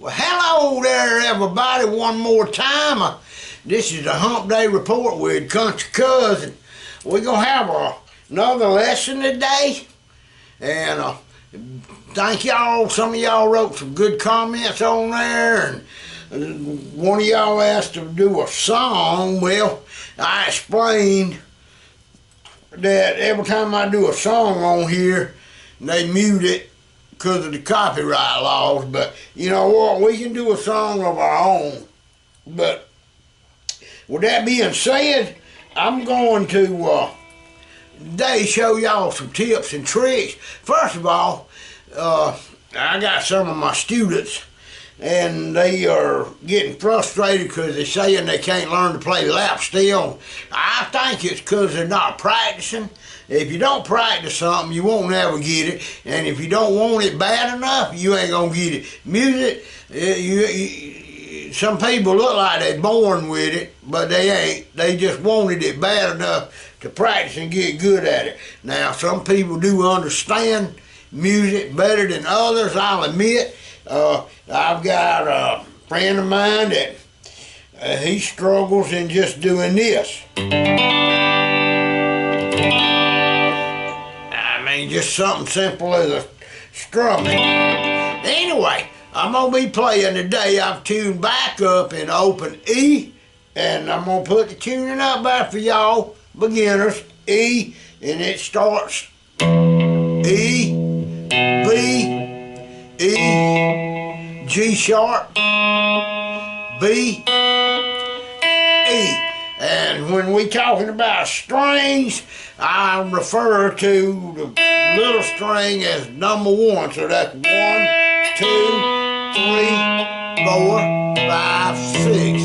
Well, hello there, everybody, one more time. This is the Hump Day Report with Country Cousin. We're going to have another lesson today. And thank y'all. Some of y'all wrote some good comments on there. And one of y'all asked to do a song. Well, I explained that every time I do a song on here, they mute it because of the copyright laws. But you know what, we can do a song of our own. But with that being said, I'm going to today show y'all some tips and tricks. First of all, I got some of my students and they are getting frustrated because they're saying they can't learn to play lap steel. I think it's because they're not practicing. If you don't practice something, you won't never get it. And if you don't want it bad enough, you ain't gonna get it. Music, some people look like they're born with it, but they ain't. They just wanted it bad enough to practice and get good at it. Now, some people do understand music better than others, I'll admit. I've got a friend of mine that he struggles in just doing this. Just something simple as a strumming. Anyway, I'm going to be playing today. I've tuned back up in open E, and I'm going to put the tuning up there for y'all beginners. E, and it starts E, B, E, G sharp, B, E. And when we talking about strings, I refer to the little string as number one. So that's 1, 2, 3, 4, 5, 6.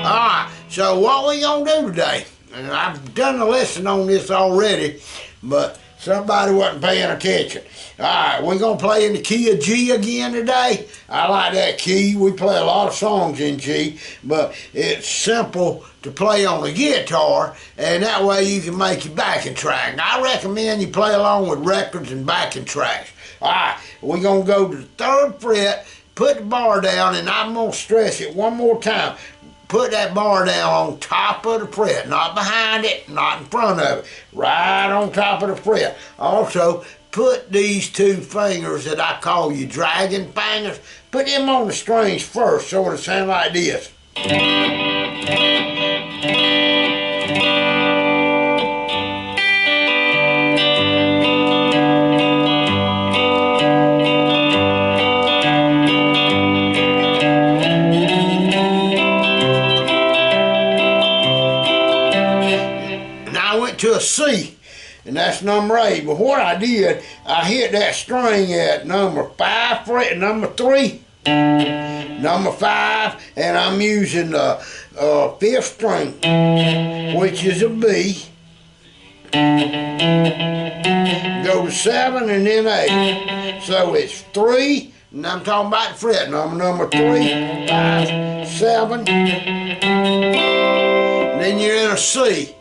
Alright, so what we gonna do today? And I've done a lesson on this already, but somebody wasn't paying attention. Alright, we're going to play in the key of G again today. I like that key. We play a lot of songs in G, but it's simple to play on the guitar, and that way you can make your backing track. And I recommend you play along with records and backing tracks. Alright, we're going to go to the 3rd fret, put the bar down, and I'm going to stress it one more time. Put that bar down on top of the fret, not behind it, not in front of it, right on top of the fret. Also, put these 2 fingers that I call you dragon fingers, put them on the strings first so it'll sound like this. To a C, and that's number 8. But what I did, I hit that string at number 5 fret, number 3, number 5, and I'm using the 5th string, which is a B. Go to 7 and then 8. So it's 3, and I'm talking about the fret number 3, 5, 7. Then you're in a C.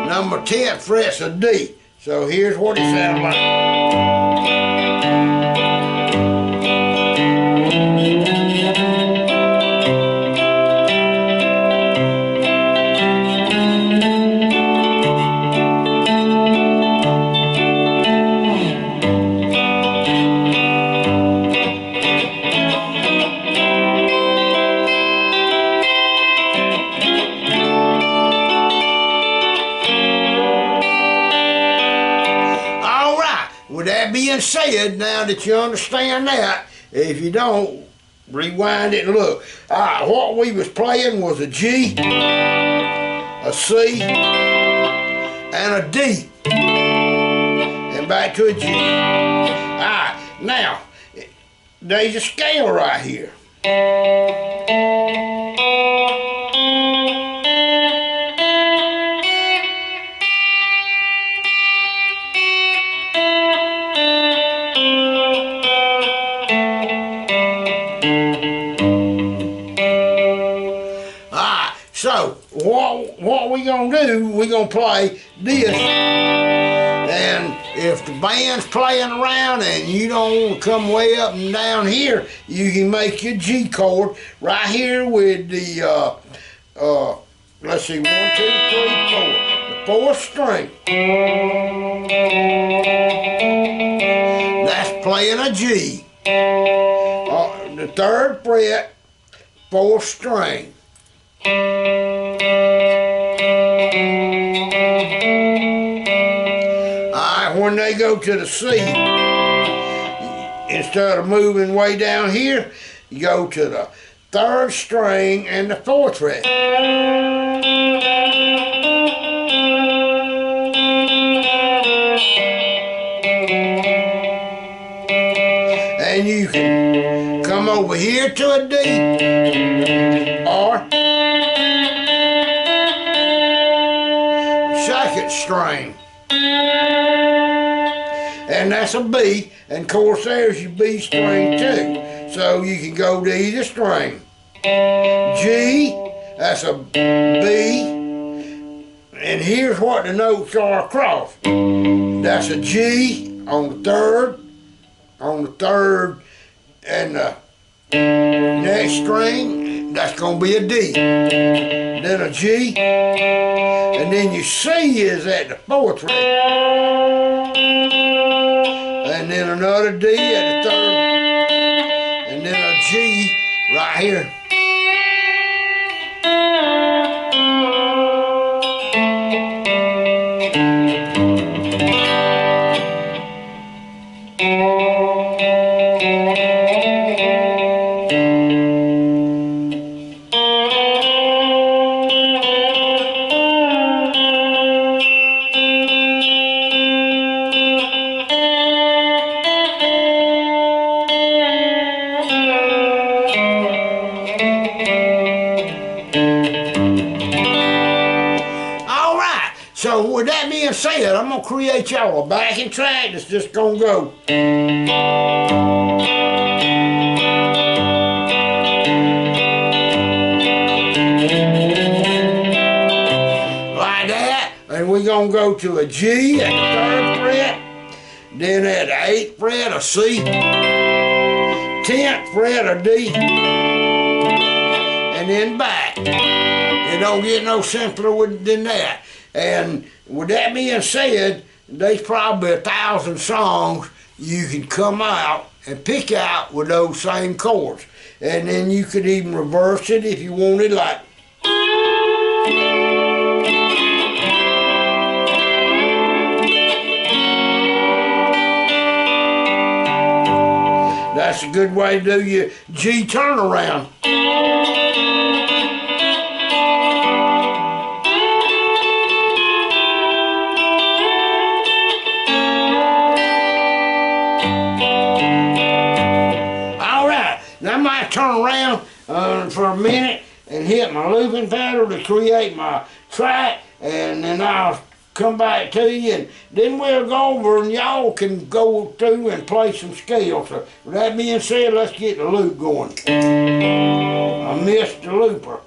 Number 10 fret's a D. So here's what it sounds like. With that being said, now that you understand that, if you don't, rewind it and look. Alright, what we was playing was a G, a C, and a D. And back to a G. Alright, now, there's a scale right here. So what we gonna do, we gonna play this, and if the band's playing around and you don't want to come way up and down here, you can make your G chord right here with the, let's see, 1, 2, 3, 4, the fourth string. That's playing a G. The third fret, fourth string. When they go to the C, instead of moving way down here, you go to the third string and the fourth fret. And you can come over here to a D or second string. And that's a B, and of course there's your B string too. So you can go to either string. G, that's a B, and here's what the notes are across. That's a G on the third, and the next string, that's going to be a D. Then a G, and then your C is at the fourth fret. And then another D at the third, and then a G right here. So with that being said, I'm going to create y'all a backing track that's just going to go. Like that. And we're going to go to a G at the third fret. Then at the 8th fret a C. 10th fret a D. And then back. It don't get no simpler than that. And with that being said, there's probably 1,000 songs you can come out and pick out with those same chords. And then you could even reverse it if you wanted, like. That's a good way to do your G turnaround. I might turn around for a minute and hit my looping pedal to create my track, and then I'll come back to you, and then we'll go over and y'all can go through and play some scales. So with that being said, let's get the loop going. I missed the looper.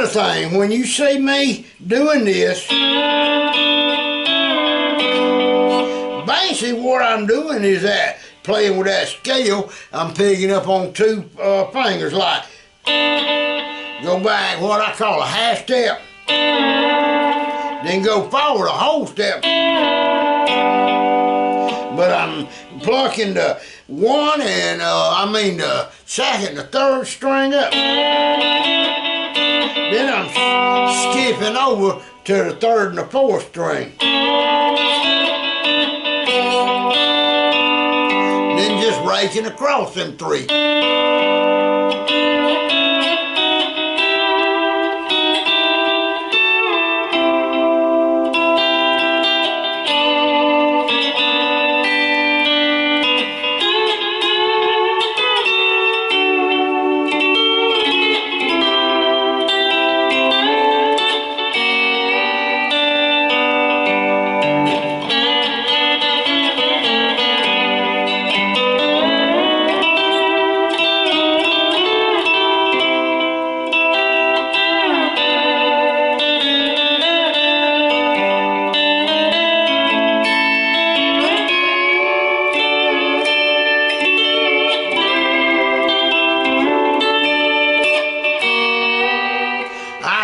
another thing, when you see me doing this, basically what I'm doing is that, playing with that scale, I'm picking up on two fingers, like, go back what I call a half step, then go forward a whole step. But I'm plucking the one and, the second, the third string up. Then I'm skipping over to the third and the fourth string. Then just raking across them three.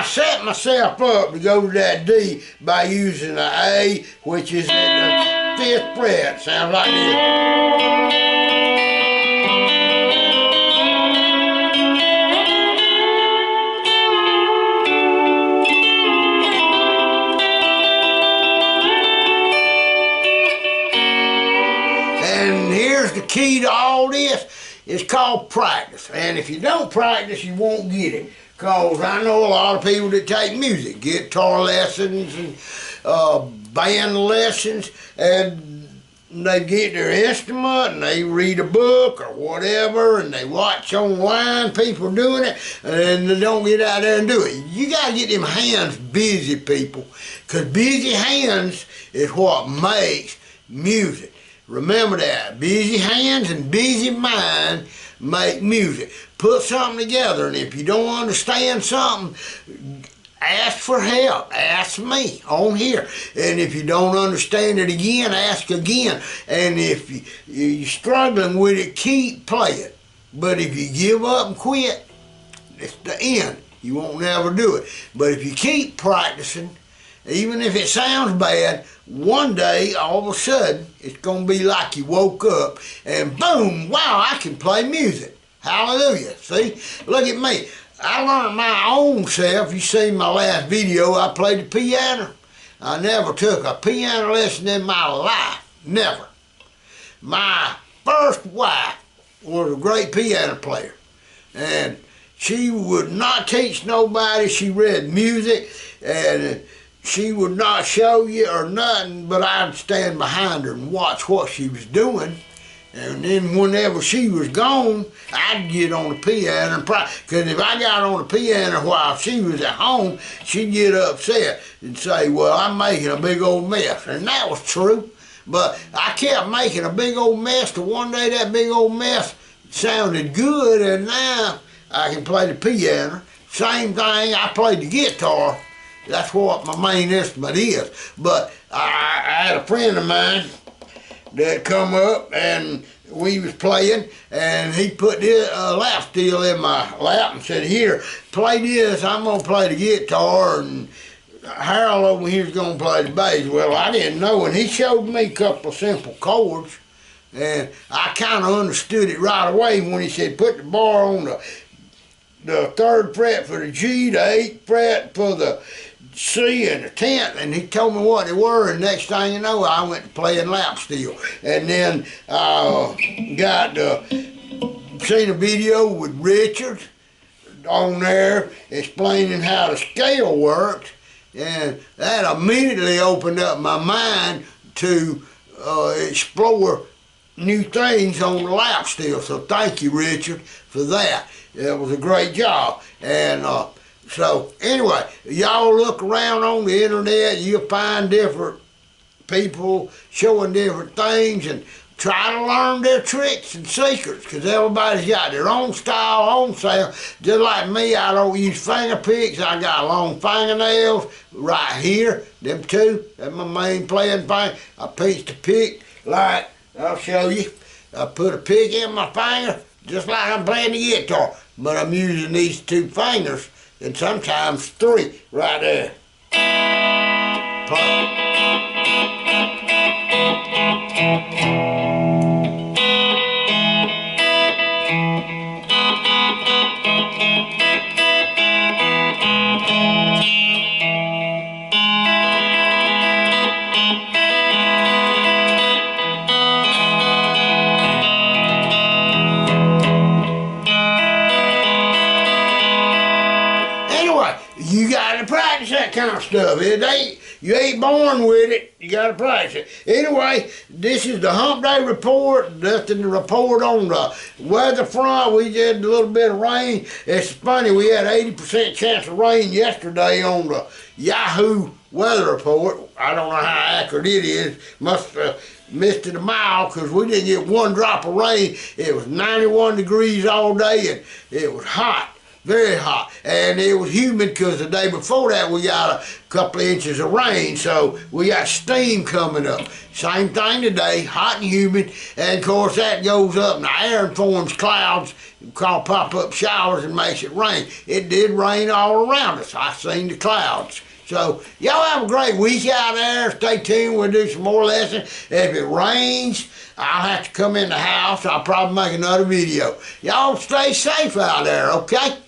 Set myself up to go to that D by using the A, which is at the 5th fret. Sounds like this. And here's the key to all this. It's called practice. And if you don't practice, you won't get it. Because I know a lot of people that take music, guitar lessons and band lessons, and they get their instrument and they read a book or whatever, and they watch online people doing it, and they don't get out there and do it. You got to get them hands busy, people, because busy hands is what makes music. Remember that. Busy hands and busy mind make music. Put something together, and if you don't understand something, ask for help. Ask me on here. And if you don't understand it again, ask again. And if you're struggling with it, keep playing. But if you give up and quit, it's the end. You won't never do it. But if you keep practicing, even if it sounds bad, one day, all of a sudden, it's going to be like you woke up and boom, wow, I can play music. Hallelujah. See? Look at me. I learned my own self. You see my last video, I played the piano. I never took a piano lesson in my life. Never. My first wife was a great piano player. And she would not teach nobody. She read music, and she would not show you or nothing, but I'd stand behind her and watch what she was doing. And then whenever she was gone, I'd get on the piano and practice. Because if I got on the piano while she was at home, she'd get upset and say, well, I'm making a big old mess. And that was true. But I kept making a big old mess till one day that big old mess sounded good, and now I can play the piano. Same thing, I played the guitar. That's what my main instrument is. But I had a friend of mine that come up, and we was playing, and he put this lap steel in my lap and said, here, play this, I'm going to play the guitar, and Harold over here's going to play the bass. Well, I didn't know, and he showed me a couple of simple chords, and I kind of understood it right away when he said, put the bar on the 3rd fret for the G, the 8th fret for the C, and the 10th, and he told me what they were, and next thing you know, I went to playing lap steel. And then seen a video with Richard on there explaining how the scale works, and that immediately opened up my mind to explore new things on the lap steel. So thank you, Richard, for that. It was a great job. And so anyway, y'all look around on the internet, you'll find different people showing different things, and try to learn their tricks and secrets, because everybody's got their own style, own sound. Just like me, I don't use finger picks. I got long fingernails right here. Them two, that's my main playing finger. I pinch the pick like, I'll show you. I put a pick in my finger, just like I'm playing the guitar. But I'm using these two fingers, and sometimes three right there. You gotta practice that kind of stuff. You ain't born with it. You gotta practice it. Anyway, this is the Hump Day report. Nothing to report on the weather front. We did a little bit of rain. It's funny, we had 80% chance of rain yesterday on the Yahoo weather report. I don't know how accurate it is. Must have missed it a mile, because we didn't get one drop of rain. It was 91 degrees all day, and it was hot. Very hot, and it was humid, because the day before that we got a couple of inches of rain, so we got steam coming up. Same thing today, hot and humid, and of course that goes up in the air and forms clouds called pop-up showers and makes it rain. It did rain all around us. I seen the clouds. So y'all have a great week out there. Stay tuned. We'll do some more lessons. If it rains, I'll have to come in the house. I'll probably make another video. Y'all stay safe out there, okay?